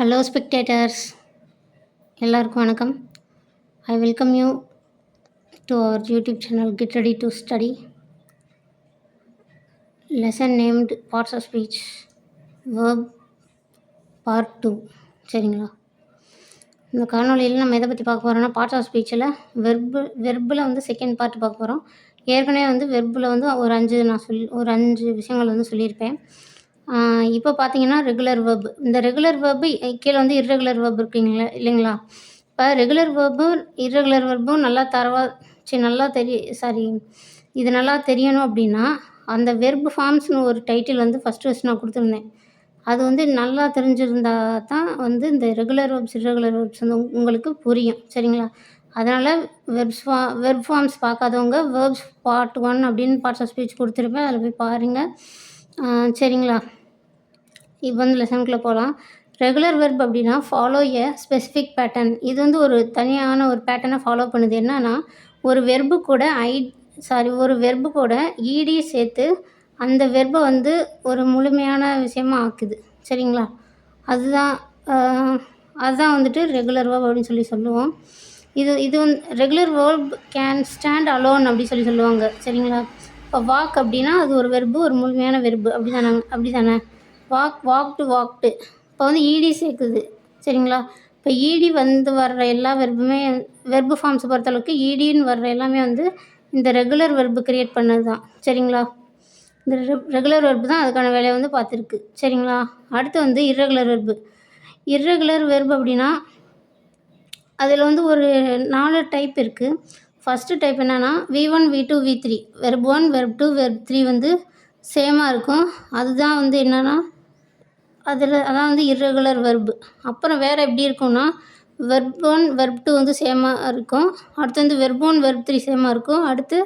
Hello spectators, எல்லாருக்கும் வணக்கம். I welcome you to our YouTube channel get ready to study. Lesson named parts of speech verb part 2. சரிங்களா? இந்த காணொலியில் நம்ம எதை பற்றி பார்க்க போகிறோம்னா, பார்ட்ஸ் ஆஃப் ஸ்பீச்சில் வெர்பில் வந்து செகண்ட் பார்ட் பார்க்க போகிறோம். ஏற்கனவே வந்து வெர்பில் வந்து ஒரு அஞ்சு விஷயங்கள் வந்து சொல்லியிருப்பேன். இப்போ பார்த்தீங்கன்னா ரெகுலர் வேர்பு. இந்த ரெகுலர் வேர்பு கீழே வந்து இர்ரெகுலர் வேர்பு இருக்குங்களா இல்லைங்களா? இப்போ ரெகுலர் வேர்பும் இர்ரெகுலர் வேர்பும் இது நல்லா தெரியணும் அப்படின்னா, அந்த வெர்பு ஃபார்ம்ஸ்னு ஒரு டைட்டில் வந்து ஃபஸ்ட்டு நான் கொடுத்துருந்தேன். அது வந்து நல்லா தெரிஞ்சிருந்தா தான் வந்து இந்த ரெகுலர் வேர்ப்ஸ் இர்ரெகுலர் வேர்ப்ஸ் வந்து உங்களுக்கு புரியும். சரிங்களா? அதனால் வெர்ப் ஃபார்ம்ஸ் பார்க்காதவங்க வேர்ப்ஸ் பார்ட் 1 அப்படின்னு பார்ட்ஸ் ஆஃப் ஸ்பீச் கொடுத்துருப்பேன், அதில் போய் பாருங்கள். சரிங்களா? இப்போ வந்து லெசனுக்குள்ளே போகலாம். ரெகுலர் வெர்ப் அப்படின்னா ஃபாலோ எ ஸ்பெசிஃபிக் பேட்டர்ன். இது வந்து ஒரு தனியான ஒரு பேட்டர்னை ஃபாலோ பண்ணுது. என்னன்னா, ஒரு வெர்பு கூட ஈடி சேர்த்து அந்த வெர்பை வந்து ஒரு முழுமையான விஷயமாக ஆக்குது. சரிங்களா? அதுதான் வந்துட்டு ரெகுலர் வேர்ப் அப்படின்னு சொல்லுவோம். இது வந்து regular verb can stand alone அப்படி சொல்லுவாங்க. சரிங்களா? இப்போ வாக் அப்படின்னா அது ஒரு வெர்பு, ஒரு முழுமையான வெர்பு. அப்படி தானே வாக்டு. இப்போ வந்து ஈடி சேர்க்குது. சரிங்களா? இப்போ ஈடி வந்து வர்ற எல்லா வெர்பு ஃபார்ம்ஸை பொறுத்தளவுக்கு ஈடின்னு வர்ற எல்லாமே வந்து இந்த ரெகுலர் வெர்பு க்ரியேட் பண்ணது தான். சரிங்களா? இந்த ரெகுலர் வெர்பு தான் அதுக்கான வேலையை வந்து பார்த்துருக்கு. சரிங்களா? அடுத்து வந்து இர்ரெகுலர் வெர்பு அப்படின்னா அதில் வந்து ஒரு 4 டைப் இருக்குது. ஃபஸ்ட்டு டைப் என்னென்னா V1 V2 V3. Verb 1 verb 2 verb 3 வந்து சேமாக இருக்கும். அதுதான் வந்து என்னென்னா அதான் வந்து இர்ரெகுலர் வெர்பு. அப்புறம் வேறு எப்படி இருக்கும்னா, வெர்ப் 1 வெர்ப் 2 வந்து சேமாக இருக்கும். அடுத்து வந்து வெர்ப் 1 வெர்ப் 3 சேமாக இருக்கும். அடுத்து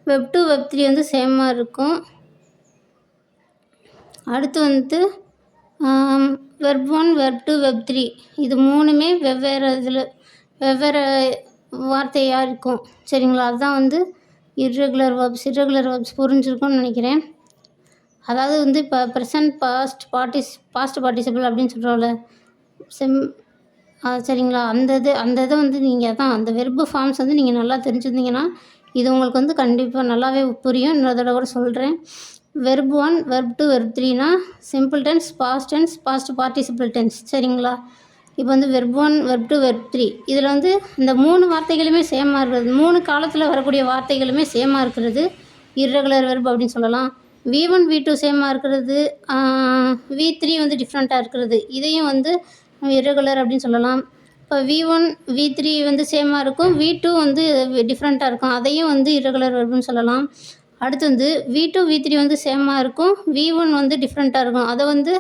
வெர்ப் 2 வெர்ப் 3 வந்து சேமாக இருக்கும். அடுத்து வந்து வெர்ப் 1 வெர்ப் 2 வெர்ப் 3 இது மூணுமே வெவ்வேறு வார்த்தையாக இருக்கும். சரிங்களா? அதுதான் வந்து இர்ரெகுலர் வேர்ப்ஸ் புரிஞ்சிருக்கும்னு நினைக்கிறேன். அதாவது வந்து இப்போ ப்ரெசன்ட் பாஸ்ட் பார்ட்டிசிபிள் அப்படின்னு சொல்கிறோம்ல, சரிங்களா? அந்த இதை வந்து நீங்கள் தான் அந்த வெர்பு ஃபார்ம்ஸ் வந்து நீங்கள் நல்லா தெரிஞ்சுருந்தீங்கன்னா இது உங்களுக்கு வந்து கண்டிப்பாக நல்லாவே புரியும். இன்னொரு தடவை கூட சொல்கிறேன். வெர்ப் 1 வெர்ப் 2 வெர்ப் 3னா simple tense, past tense, past participle tense. சரிங்களா? இப்போ வந்து வெர்ப் 1 வெர்ப் 2 வெர்ப் 3 இதில் வந்து இந்த 3 வார்த்தைகளுமே சேமாக இருக்கிறது, 3 காலத்தில் வரக்கூடிய வார்த்தைகளுமே சேமாக இருக்கிறது இர்ரெகுலர் வெர்ப் அப்படின்னு சொல்லலாம். V1 V2 சேமாக இருக்கிறது, V3 வந்து டிஃப்ரெண்ட்டாக இருக்கிறது, இதையும் வந்து இர்ரெகுலர் அப்படின்னு சொல்லலாம். இப்போ V1 V3 வந்து சேமாக இருக்கும், V2 வந்து டிஃப்ரெண்ட்டாக இருக்கும், அதையும் வந்து இர்ரெகுலர் வெர்ப்னு சொல்லலாம். அடுத்து வந்து V2 V3 வந்து சேமாக இருக்கும், V1 வந்து டிஃப்ரெண்ட்டாக இருக்கும், அதை வந்து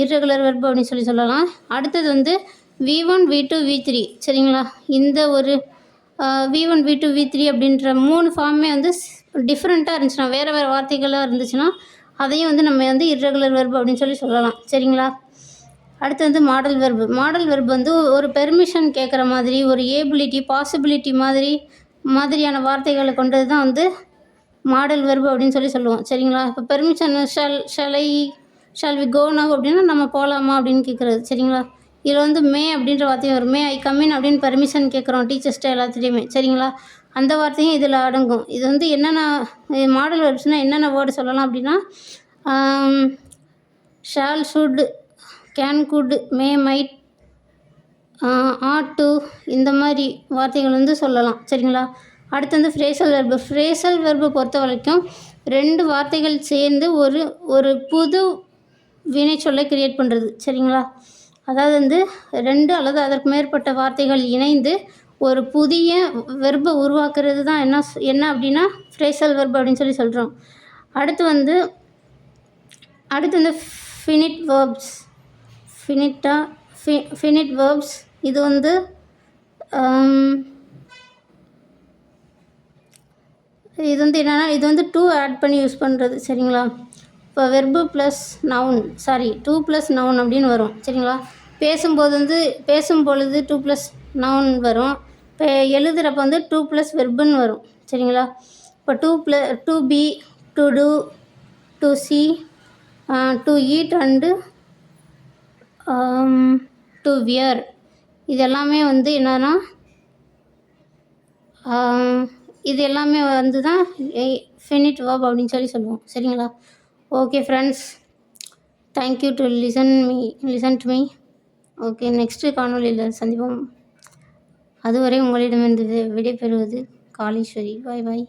இர்ரெகுலர் வெர்ப் அப்படின்னு சொல்லலாம். அடுத்தது வந்து V1 V2 V3. சரிங்களா? இந்த ஒரு V1 V2 V3 அப்படின்ற 3 ஃபார்மே வந்து டிஃப்ரெண்ட்டாக இருந்துச்சுன்னா, வேறு வார்த்தைகளாக இருந்துச்சுன்னா அதையும் வந்து நம்ம வந்து இர்ரெகுலர் வெர்ப் அப்படின்னு சொல்லலாம். சரிங்களா? அடுத்து வந்து மாடல் வெர்பு வந்து ஒரு பெர்மிஷன் கேட்குற மாதிரி, ஒரு ஏபிலிட்டி பாசிபிலிட்டி மாதிரியான வார்த்தைகளை கொண்டது தான் வந்து மாடல் வெர்பு அப்படின்னு சொல்லுவோம். சரிங்களா? இப்போ permission shall we go now அப்படின்னா நம்ம போகலாமா அப்படின்னு கேட்குறது. சரிங்களா? இதில் வந்து மே அப்படின்ற வார்த்தையும் வரும். மே ஐ கம்மின் அப்படின்னு பெர்மிஷன் கேட்குறோம் டீச்சர்ஸ்ட்டு எல்லாத்துலேயுமே. சரிங்களா? அந்த வார்த்தையும் இதில் அடங்கும். இது வந்து என்னென்ன மாடல் வெர்ப்ஸ்னால் என்னென்ன வேர்டு சொல்லலாம் அப்படின்னா, shall, should, can, could, may, might, ought to, இந்த மாதிரி வார்த்தைகள் வந்து சொல்லலாம். சரிங்களா? அடுத்து வந்து ஃப்ரேசல் வெர்பை பொறுத்த வரைக்கும் 2 வார்த்தைகள் சேர்ந்து ஒரு புது வினைச்சொல்லை கிரியேட் பண்ணுறது. சரிங்களா? அதாவது வந்து 2 அல்லது அதற்கு மேற்பட்ட வார்த்தைகள் இணைந்து ஒரு புதிய வெர்பை உருவாக்குறது தான் என்ன அப்படின்னா ஃப்ரேசல் வெர்ப் அப்படின்னு சொல்கிறோம். அடுத்து வந்து ஃபினிட் வேர்ப்ஸ். இது வந்து என்னென்னா இது வந்து 2 ஆட் பண்ணி யூஸ் பண்ணுறது. சரிங்களா? இப்போ verb plus noun 2 plus noun அப்படின்னு வரும். சரிங்களா? பேசும் பொழுது 2 ப்ளஸ் நவுன் வரும். இப்போ எழுதுகிறப்ப வந்து 2 ப்ளஸ் வெர்புன்னு வரும். சரிங்களா? இப்போ to be, to do, to see, to eat and to wear, இது எல்லாமே வந்து என்னன்னா இது எல்லாமே வந்து தான் ஃபினிட் வேர்ப் அப்படின்னு சொல்லுவோம். சரிங்களா? Okay friends, thank you to listen to me. Okay, next காணொளியில் சந்திப்போம். அதுவரை உங்களிடமிருந்து விடைபெறுவது காளீஸ்வரி. பாய் பாய்.